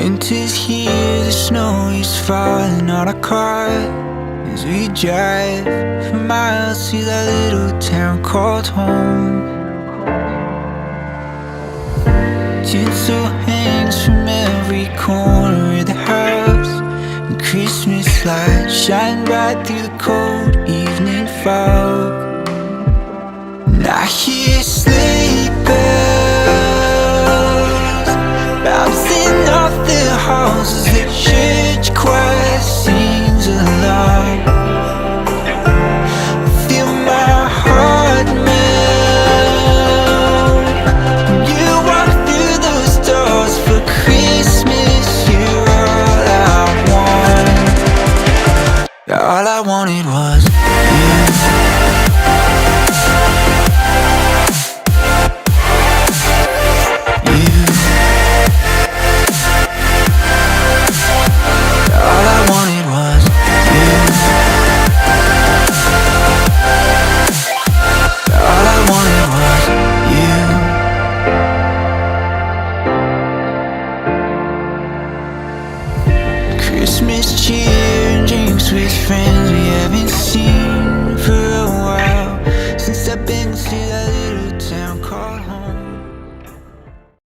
Winter's here, the snow is falling on our car as we drive for miles to that little town called home. Tinsel hangs from every corner of the house, and Christmas lights shine bright through the cold evening fog. And I hear sleigh bells bouncing off the halls as the church choir sings along. I feel my heart melt when you walk through those doors for Christmas. You're all I want. All I wanted was you. Christmas cheer